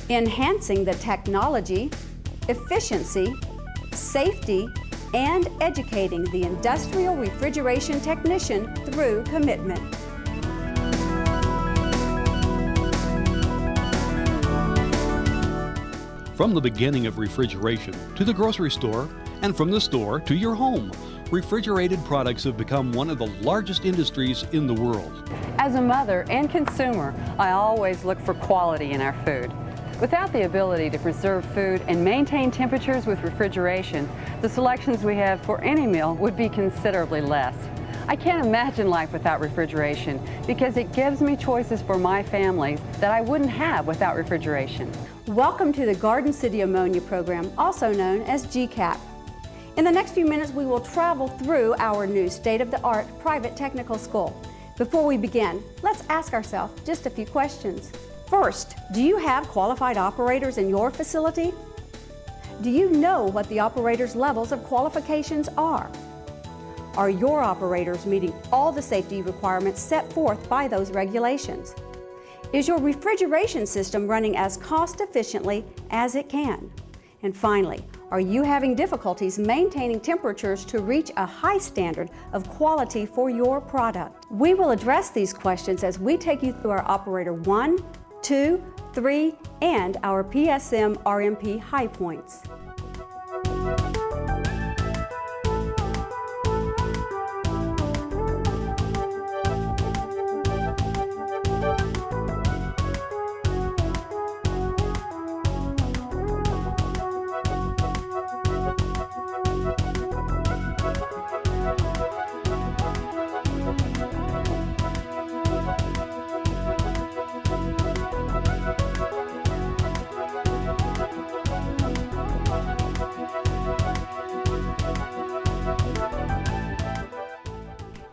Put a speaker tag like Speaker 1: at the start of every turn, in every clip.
Speaker 1: enhancing the technology, efficiency, safety, and educating the industrial refrigeration technician through commitment.
Speaker 2: From the beginning of refrigeration to the grocery store, and from the store to your home, refrigerated products have become one of the largest industries in the world.
Speaker 3: As a mother and consumer, I always look for quality in our food. Without the ability to preserve food and maintain temperatures with refrigeration, the selections we have for any meal would be considerably less. I can't imagine life without refrigeration because it gives me choices for my family that I wouldn't have without refrigeration.
Speaker 1: Welcome to the Garden City Ammonia program, also known as GCAP. In the next few minutes, we will travel through our new state-of-the-art private technical school. Before we begin, let's ask ourselves just a few questions. First, do you have qualified operators in your facility? Do you know what the operators' levels of qualifications are? Are your operators meeting all the safety requirements set forth by those regulations? Is your refrigeration system running as cost efficiently as it can? And finally, are you having difficulties maintaining temperatures to reach a high standard of quality for your product? We will address these questions as we take you through our Operator 1, 2, 3, and our PSM RMP high points.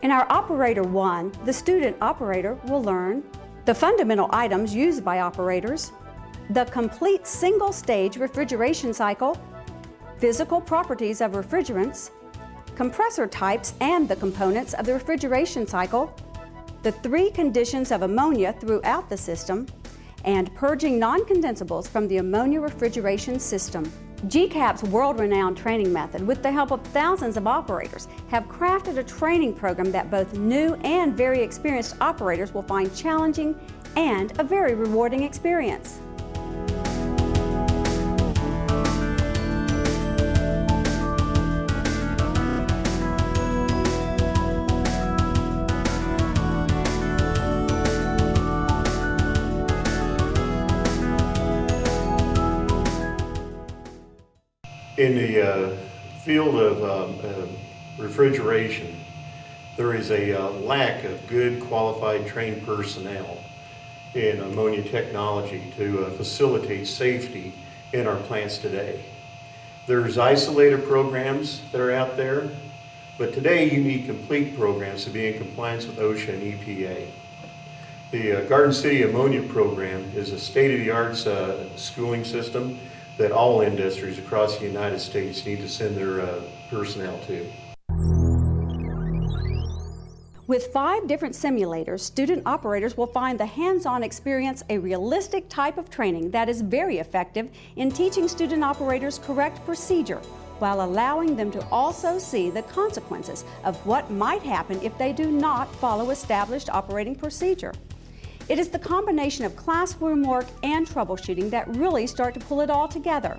Speaker 1: In our Operator 1, the student operator will learn the fundamental items used by operators, the complete single-stage refrigeration cycle, physical properties of refrigerants, compressor types and the components of the refrigeration cycle, the 3 conditions of ammonia throughout the system, and purging non-condensables from the ammonia refrigeration system. GCAP's world-renowned training method, with the help of thousands of operators, have crafted a training program that both new and very experienced operators will find challenging and a very rewarding experience.
Speaker 4: In the field of refrigeration, there is a lack of good qualified trained personnel in ammonia technology to facilitate safety in our plants today. There's isolated programs that are out there, but today you need complete programs to be in compliance with OSHA and EPA. The Garden City Ammonia program is a state-of-the-art schooling system that all industries across the United States need to send their personnel to.
Speaker 1: With 5 different simulators, student operators will find the hands-on experience a realistic type of training that is very effective in teaching student operators correct procedure, while allowing them to also see the consequences of what might happen if they do not follow established operating procedure. It is the combination of classroom work and troubleshooting that really start to pull it all together.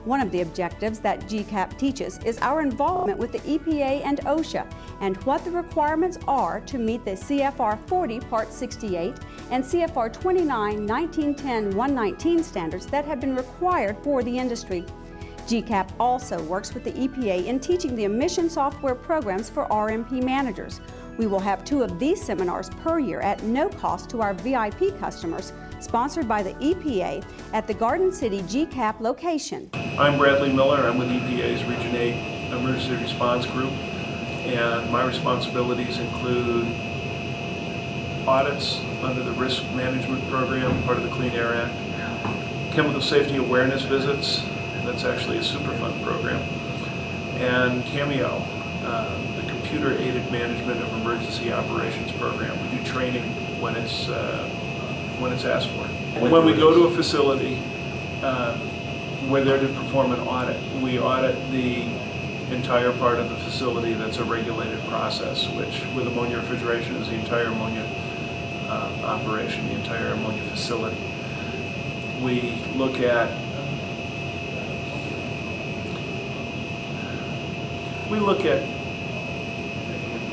Speaker 1: One of the objectives that GCAP teaches is our involvement with the EPA and OSHA and what the requirements are to meet the CFR 40 Part 68 and CFR 29 1910 119 standards that have been required for the industry. GCAP also works with the EPA in teaching the emission software programs for RMP managers. We will have 2 of these seminars per year at no cost to our VIP customers, sponsored by the EPA at the Garden City GCAP location.
Speaker 5: I'm Bradley Miller. I'm with EPA's Region 8 Emergency Response Group, and my responsibilities include audits under the Risk Management Program, part of the Clean Air Act, chemical safety awareness visits, that's actually a Superfund program, and Cameo, the computer-aided management of emergency operations program. We do training when it's asked for. When we go to a facility, we're there to perform an audit. We audit the entire part of the facility that's a regulated process, which with ammonia refrigeration is the entire ammonia operation, the entire ammonia facility. We look at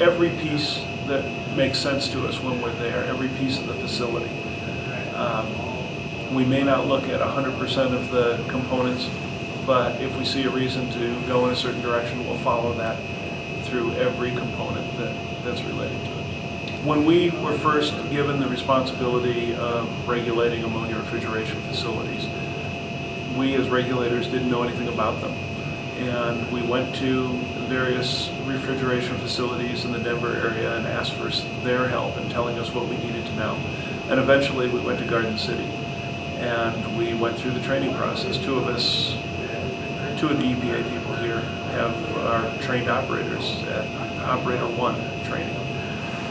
Speaker 5: every piece that makes sense to us when we're there, every piece of the facility. We may not look at 100% of the components, but if we see a reason to go in a certain direction, we'll follow that through every component that's related to it. When we were first given the responsibility of regulating ammonia refrigeration facilities, we as regulators didn't know anything about them. And we went to various refrigeration facilities in the Denver area and asked for their help in telling us what we needed to know. And eventually we went to Garden City and we went through the training process. Two of the EPA people here are trained operators at Operator 1 training.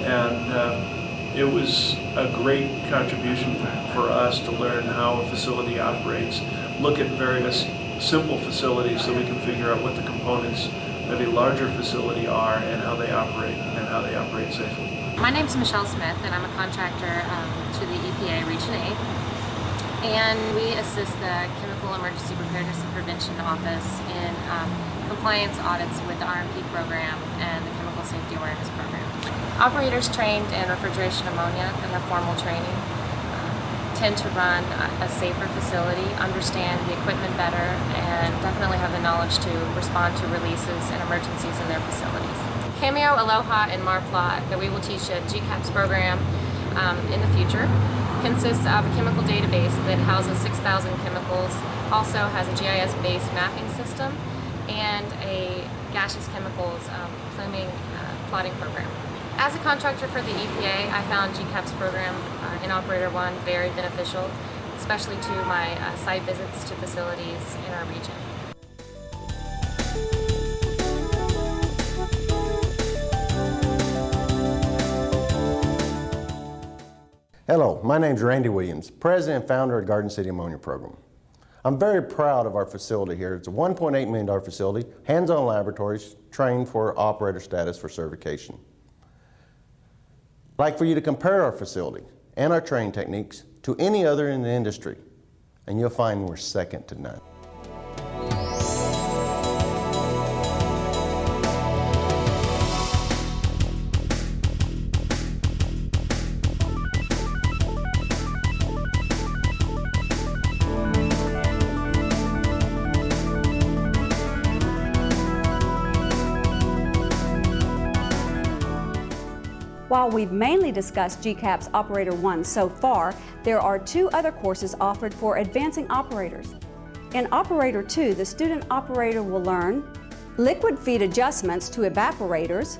Speaker 5: And it was a great contribution for us to learn how a facility operates, look at various simple facilities so we can figure out what the components of a larger facility are and how they operate safely.
Speaker 6: My name's Michelle Smith and I'm a contractor to the EPA Region 8. And we assist the Chemical Emergency Preparedness and Prevention Office in compliance audits with the RMP program and the Chemical Safety Awareness program. Operators trained in refrigeration ammonia that have formal training tend to run a safer facility, understand the equipment better, and definitely have the knowledge to respond to releases and emergencies in their facilities. Cameo, Aloha, and Marplot that we will teach at GCAP's program in the future consists of a chemical database that houses 6,000 chemicals, also has a GIS-based mapping system, and a gaseous chemicals pluming plotting program. As a contractor for the EPA, I found GCAP's program in Operator 1 very beneficial, especially to my site visits to facilities in our region.
Speaker 7: Hello, my name is Randy Williams, President and Founder of Garden City Ammonia Program. I'm very proud of our facility here. It's a $1.8 million facility, hands-on laboratories, trained for operator status for certification. I'd like for you to compare our facility and our training techniques to any other in the industry, and you'll find we're second to none.
Speaker 1: While we've mainly discussed GCAP's Operator 1 so far, there are two other courses offered for advancing operators. In Operator 2, the student operator will learn liquid feed adjustments to evaporators,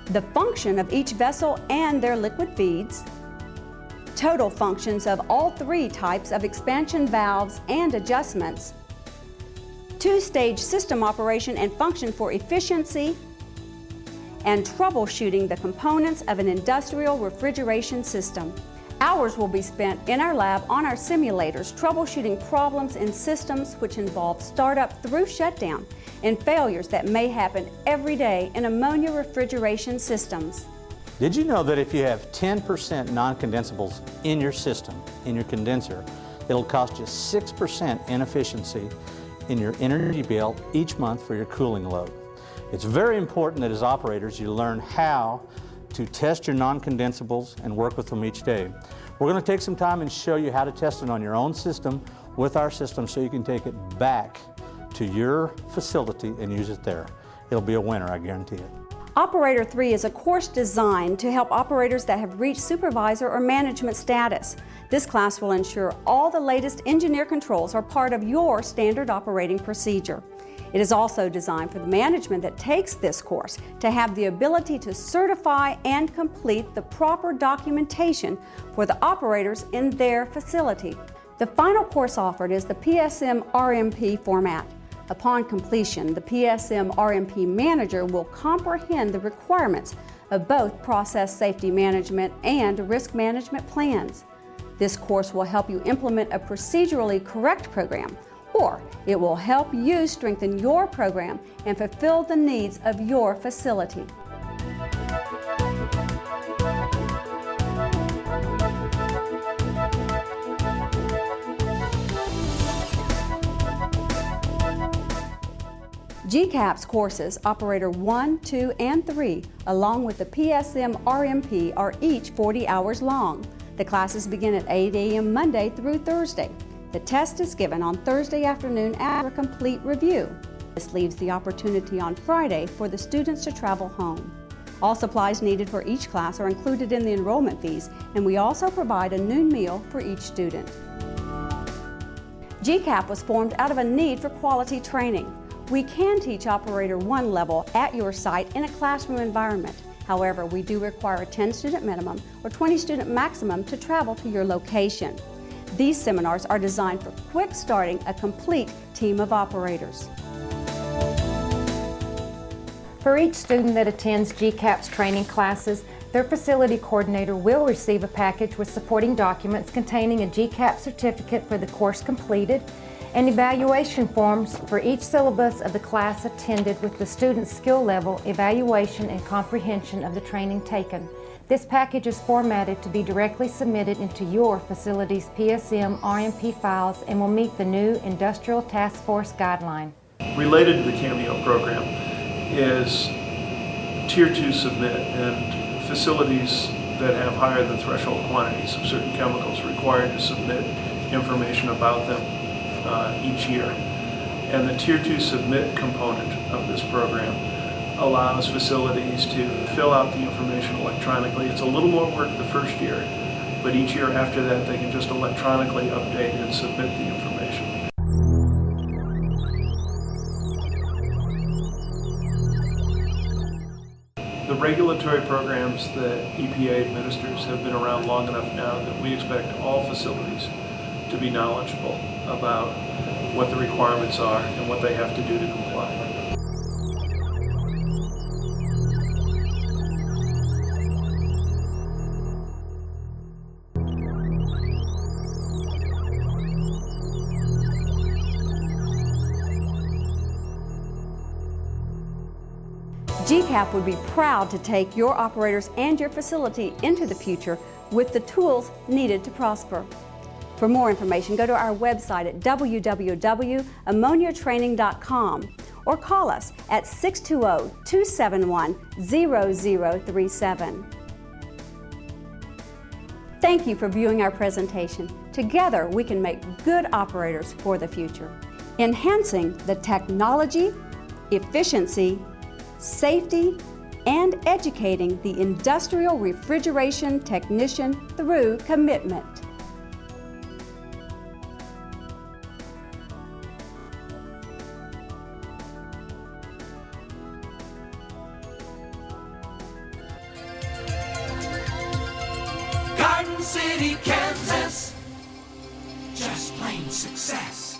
Speaker 1: the function of each vessel and their liquid feeds, total functions of all three types of expansion valves and adjustments, two-stage system operation and function for efficiency, and troubleshooting the components of an industrial refrigeration system. Hours will be spent in our lab on our simulators, troubleshooting problems in systems which involve startup through shutdown and failures that may happen every day in ammonia refrigeration systems.
Speaker 8: Did you know that if you have 10% non-condensables in your system, in your condenser, it'll cost you 6% inefficiency in your energy bill each month for your cooling load? It's very important that as operators you learn how to test your non-condensables and work with them each day. We're going to take some time and show you how to test it on your own system with our system so you can take it back to your facility and use it there. It'll be a winner, I guarantee it.
Speaker 1: Operator 3 is a course designed to help operators that have reached supervisor or management status. This class will ensure all the latest engineer controls are part of your standard operating procedure. It is also designed for the management that takes this course to have the ability to certify and complete the proper documentation for the operators in their facility. The final course offered is the PSM RMP format. Upon completion, the PSM RMP manager will comprehend the requirements of both process safety management and risk management plans. This course will help you implement a procedurally correct program, or it will help you strengthen your program and fulfill the needs of your facility. GCAP's courses, Operator 1, 2, and 3, along with the PSM RMP, are each 40 hours long. The classes begin at 8 a.m. Monday through Thursday. The test is given on Thursday afternoon after a complete review. This leaves the opportunity on Friday for the students to travel home. All supplies needed for each class are included in the enrollment fees, and we also provide a noon meal for each student. GCAP was formed out of a need for quality training. We can teach Operator 1 level at your site in a classroom environment. However, we do require a 10-student minimum or 20-student maximum to travel to your location. These seminars are designed for quick starting a complete team of operators.
Speaker 9: For each student that attends GCAP's training classes, their facility coordinator will receive a package with supporting documents containing a GCAP certificate for the course completed and evaluation forms for each syllabus of the class attended with the student's skill level, evaluation, and comprehension of the training taken. This package is formatted to be directly submitted into your facility's PSM RMP files and will meet the new Industrial Task Force guideline.
Speaker 5: Related to the Cameo program is Tier 2 submit, and facilities that have higher than threshold quantities of certain chemicals are required to submit information about them each year. And the Tier 2 submit component of this program allows facilities to fill out the information electronically. It's a little more work the first year, but each year after that they can just electronically update and submit the information. The regulatory programs that EPA administers have been around long enough now that we expect all facilities to be knowledgeable about what the requirements are and what they have to do to comply.
Speaker 1: GCAP would be proud to take your operators and your facility into the future with the tools needed to prosper. For more information, go to our website at www.ammoniatraining.com or call us at 620-271-0037. Thank you for viewing our presentation. Together, we can make good operators for the future, enhancing the technology, efficiency, safety, and educating the industrial refrigeration technician through commitment.
Speaker 10: Garden City, Kansas, just plain success.